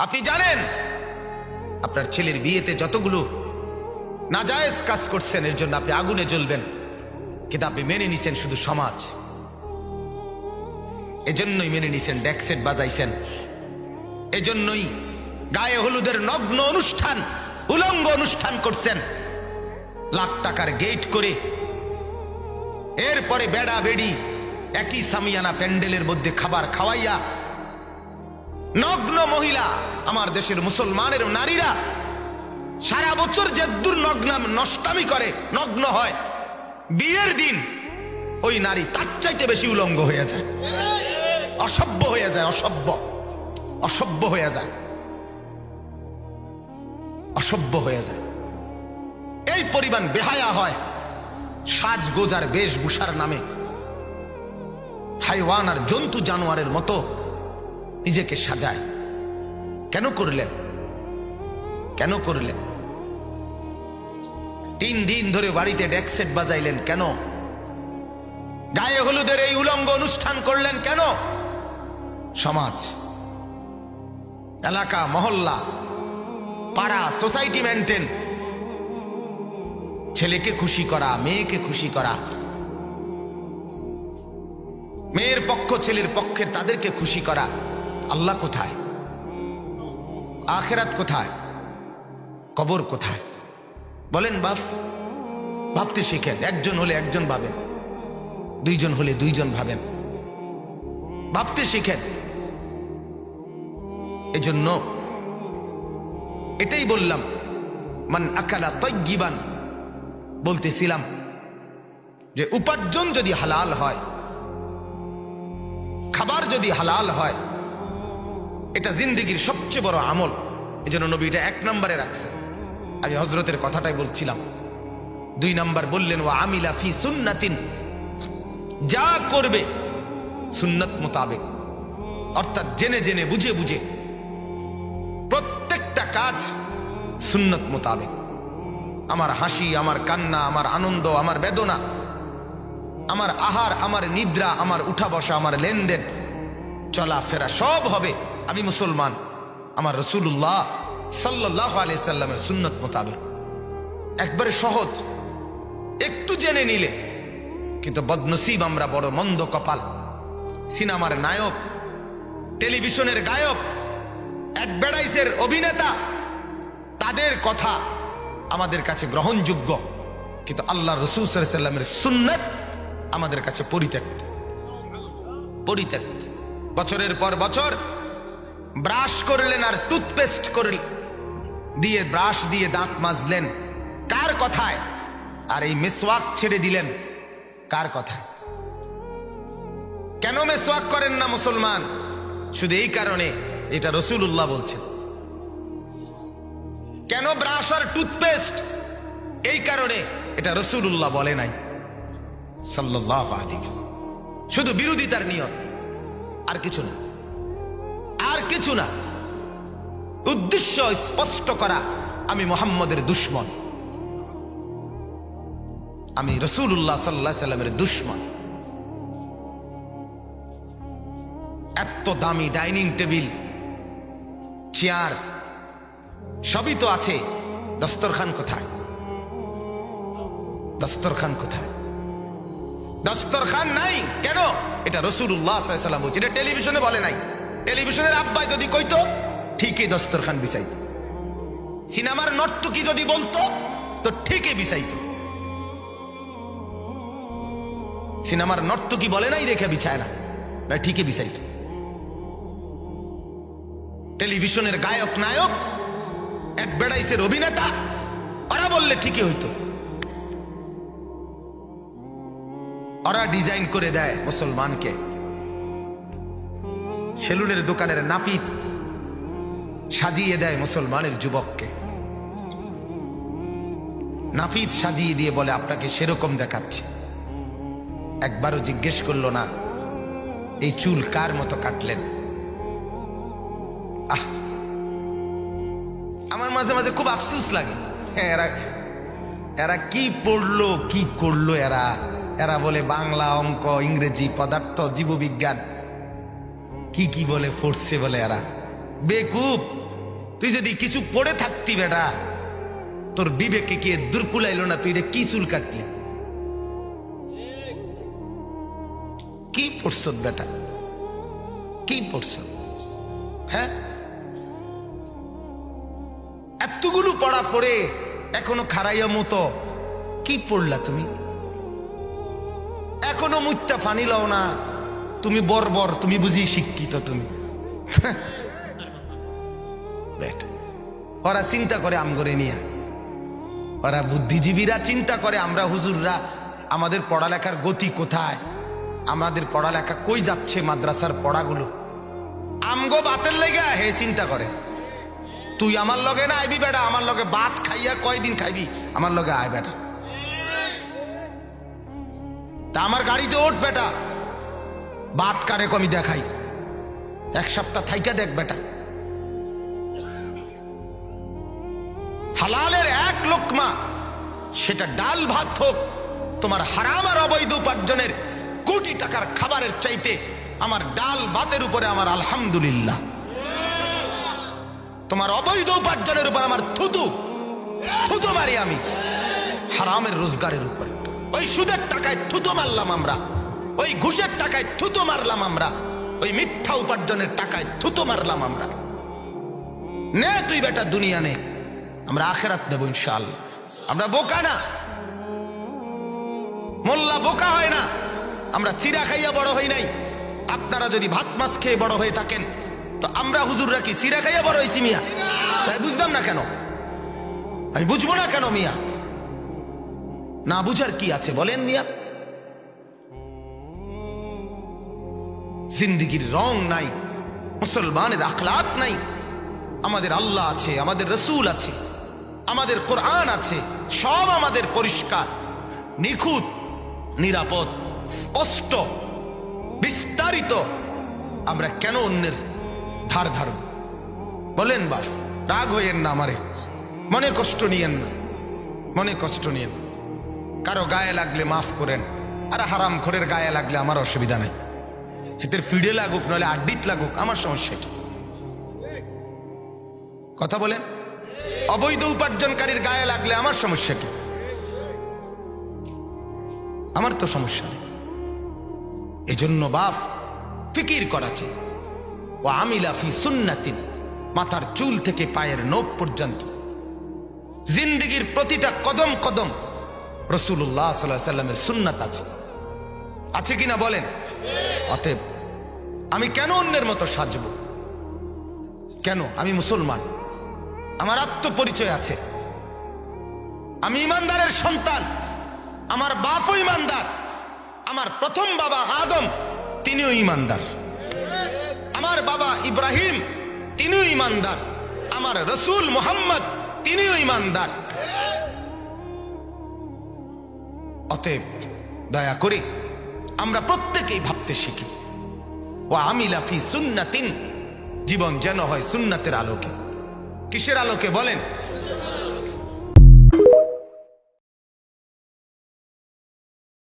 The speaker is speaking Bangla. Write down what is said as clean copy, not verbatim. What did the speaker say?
আপনি জানেন আপনার ছেলের বিয়েতে যতগুলো নাজায়েজ কাজ করছেন এর জন্য আপনি আগুনে জ্বলবেন, কিন্তু আপনি মেনে নিছেন শুধু সমাজ। এজন্যই মেনে নিছেন, ডেকসেট বাজাইছেন, এজন্যই গায়ে হলুদের নগ্ন অনুষ্ঠান, উলঙ্গ অনুষ্ঠান করছেন লাখ টাকার গেট করে। এরপরে বেড়া বেড়ি একই সামিয়ানা প্যান্ডেলের মধ্যে খাবার খাওয়াইয়া নগ্ন মহিলা, আমার দেশের মুসলমানের নারীরা সারা বছর যে দুর্নগ্ন নষ্টামি করে, নগ্ন হয়, বিয়ের দিন ওই নারী তার চাইতে বেশি উলঙ্গ হয়ে যায়, অসভ্য হয়ে যায়, অসভ্য হয়ে যায়, অসভ্য হয়ে যায়। এই পরিমাণ বেহায়া হয় সাজগোজার বেশভূষার নামে, হাইওয়ান আর জন্তু জানোয়ারের মতো নিজেকে সাজায়। কেন করলেন? কেন করলেন? 3 দিন ধরে বাড়িতে ডেকসেট বাজাইলেন কেন? গায়ে হলুদের এই উলঙ্গ অনুষ্ঠান করলেন কেন? সমাজ, এলাকা, মহল্লা, পাড়া, সোসাইটি মেনটেন, ছেলেকে খুশি করা, মেয়েকে খুশি করা, মেয়ের পক্ষ ছেলের পক্ষের তাদেরকে খুশি করা। আল্লাহ কোথায়? আখিরাত কোথায়? কবর কোথায়? বলেন বাপ, ভাবতে শিখেন। একজন হলে একজন ভাবেন, 2 জন হলে 2 জন ভাবেন, ভাবতে শিখেন। এজন্য এটাই বললাম, মান আকালা তাইয়িবান, বলতেছিলাম যে উপার্জন যদি হালাল হয়, খাবার যদি হালাল হয়, এটা জিন্দেগির সবচেয়ে বড় আমল। এজন্য নবী এটা 1 নম্বরে রাখছেন। আমি হযরতের কথাটাই বলছিলাম। 2 নম্বর বললেন ওয়া আমিলা ফি সুন্নাতিন, যা করবে সুন্নাত মোতাবেক, অর্থাৎ জেনে জেনে বুঝে বুঝে প্রত্যেকটা কাজ সুন্নাত মোতাবেক। আমার হাসি, আমার কান্না, আমার আনন্দ, আমার বেদনা, আমার আহার, আমার নিদ্রা, আমার উঠা বসা, আমার লেনদেন, চলাফেরা সব হবে আমি মুসলমান আমার রাসূলুল্লাহ সাল্লাল্লাহু আলাইহি সাল্লামের সুন্নাত মোতাবেক। একবারে সহজ, একটু জেনে নিলে। কিন্তু বদনসিব আমরা, বড় মন্দ কপাল। সিনেমার নায়ক, টেলিভিশনের গায়ক, অ্যাডভার্টাইজের অভিনেতা, তাদের কথা আমাদের কাছে গ্রহণযোগ্য, কিন্তু আল্লাহ রাসূল সাল্লাল্লাহু আলাইহি সাল্লামের সুন্নাত আমাদের কাছে পরিত্যক্ত। বছরের পর বছর ব্রাশ করলেন আর টুথপেস্ট করলেন দিয়ে, ব্রাশ দিয়ে দাঁত মাজলেন, কার কথায়? আর এই মিসওয়াক ছেড়ে দিলেন, কার কথায়? কেন মিসওয়াক করেন না মুসলমান? শুধু এই কারণে, এটা রাসূলুল্লাহ বলছেন। কেন ব্রাশ আর টুথপেস্ট? এই কারণে, এটা রাসূলুল্লাহ বলে নাই সাল্লাল্লাহু আলাইহি ওয়াসাল্লাম। শুধু বিরোধিতার নিয়ত, আর কিছু না, আর কিছু না। উদ্দেশ্য স্পষ্ট করা, আমি মুহাম্মদের দুশমন, আমি রাসূলুল্লাহ সাল্লাল্লাহু আলাইহি ওয়াসাল্লামের দুশমন। এত দামি ডাইনিং টেবিল, চেয়ার সবই তো আছে, দস্তরখান কোথায়? দস্তরখান কোথায়? দস্তরখান নাই কেন? এটা রাসূলুল্লাহ সাল্লাল্লাহু আলাইহি ওয়াসাল্লাম বলছে, এটা টেলিভিশনে বলে নাই। টেলিভিশনের আব্বাই যদি কইতো, ঠিকই দস্তরখান বিছাইতো। সিনেমার নর্তকী যদি বলতো, তো ঠিকই বিছাইতো। সিনেমার নর্তকী বলে নাই দেখে বিছায় না, ঠিকই বিছাইতো। টেলিভিশনের গায়ক, নায়ক, অ্যাডভার্টাইজের অভিনেতা, ওরা বললে ঠিকই হইতো। ওরা ডিজাইন করে দেয় মুসলমানকে। সেলুনের দোকানের নাপিত সাজিয়ে দেয় মুসলমানের যুবককে। নাপিত সাজিয়ে দিয়ে বলে আপনাকে সেরকম দেখাচ্ছে। একবারও জিজ্ঞেস করলো না এই চুল কার মতো কাটলেন। আমার মাঝে মাঝে খুব আফসোস লাগে, এরা কি পড়লো, কি করলো এরা। এরা বলে বাংলা, অঙ্ক, ইংরেজি, পদার্থ, জীববিজ্ঞান, কি কি বলে পড়ছে বলে। এরা বেকুব। তুই যদি কিছু পড়ে থাকতি বেটা, তোর বিবেকে কে দুর্কুলাইল না, তুই রে কি চুল কাটলি? কি পড়ছ বেটা, কি পড়ছ? হ্যাঁ, এতগুলো পড়া পড়ে এখনো খারাইয়া মতো কি পড়লা তুমি? এখনো মুত্তা ফানি লও না, তুমি বর্বর, তুমি বুঝি শিক্ষিত তুমি। ওরা চিন্তা করে আমগরে নিয়া, ওরা বুদ্ধিজীবীরা চিন্তা করে আমরা হুজুররা আমাদের পড়ালেখার গতি কোথায়, আমাদের পড়ালেখা কই যাচ্ছে, মাদ্রাসার পড়াগুলো আমগো বাতের লেগে হে চিন্তা করে। তুই আমার লগে না আইবি বেটা, আমার লগে ভাত খাইয়া কয়দিন খাইবি, আমার লগে আয় বেটা। তা আমার গাড়িতে ওঠ বেটা, ভাত কারে কমি দেখাই, এক সপ্তাহ থাইকা দেখ বেটা। হালালের এক লোকমা, সেটা ডাল ভাত হোক, তোমার হারাম আর অবৈধ উপার্জনের কোটি টাকার খাবারের চাইতে আমার ডাল ভাতের উপরে আমার আলহামদুলিল্লাহ। তোমার অবৈধ উপার্জনের উপর আমার থুতু থুতু মারি আমি, হারামের রোজগারের উপরে। ওই সুদের টাকায় থুতু মারলাম আমরা, ওই ঘুষের টাকায় থুতু মারলাম আমরা, ওই মিথ্যা উপার্জনের টাকায় থুতু মারলাম আমরা। নে তুই বেটা দুনিয়া নে, আমরা আখেরাত নেব ইনশাআল্লাহ। আমরা বোকা না, মোল্লা বোকা হয় না, আমরা চিরা খাইয়া বড় হই নাই। আপনারা যদি ভাত মাছ খেয়ে বড় হয়ে থাকেন, তো আমরা হুজুররা কি চিরা খাইয়া বড় হয়েছি মিয়া? তাই বুঝলাম না কেন, আমি বুঝবো না কেন মিয়া? না বুঝার কি আছে বলেন মিয়া? জিন্দিগির রং নাই, মুসলমানের আখলাক নাই। আমাদের আল্লাহ আছে, আমাদের রসুল আছে, আমাদের কোরআন আছে, সব আমাদের পরিষ্কার, নিখুঁত, নিরাপদ, স্পষ্ট, বিস্তারিত। আমরা কেন অন্যের ধার ধারব? বলেন বাস, রাগ হইয়েন না, আমারে মনে কষ্ট নিয়েন না, মনে কষ্ট নিয়েন। কারো গায়ে লাগলে মাফ করেন, আর হারাম খোরের গায়ে লাগলে আমার অসুবিধা নাই। হেতের ফিডে লাগুক নইলে আড্ডিত লাগুক, আমার সমস্যা কি? কথা বলেন। অবৈধ উপার্জনকারীর গায়ে লাগলে আমার সমস্যা কি? আমার তো সমস্যা নেই। এজন্য বাপ ফিকির করাছে, ও আমিলা ফি সুন্নাতিন, মাথার চুল থেকে পায়ের নখ পর্যন্ত জিন্দেগির প্রতিটা কদম কদম রাসূলুল্লাহ সাল্লাল্লাহু আলাইহি সাল্লামের সুন্নাত আছে, আছে কিনা বলেন? অতএব আমি কেন অন্যের মতো সাজবো? কেন? আমি মুসলমান, আমার আত্মপরিচয় আছে, আমি ইমানদারের সন্তান, আমার বাপও ইমানদার, আমার প্রথম বাবা আদম তিনিও ইমানদার, আমার বাবা ইব্রাহিম তিনিও ইমানদার, আমার রসুল মুহাম্মদ তিনিও ইমানদার। অতএব দয়া করে আমরা প্রত্যেকেই ভাবতে শিখি, ওয়া আমিলা ফি সুন্নাতিন, জীবন যেন হয় সুন্নাতের আলোকে। কিসের আলোকে বলেন?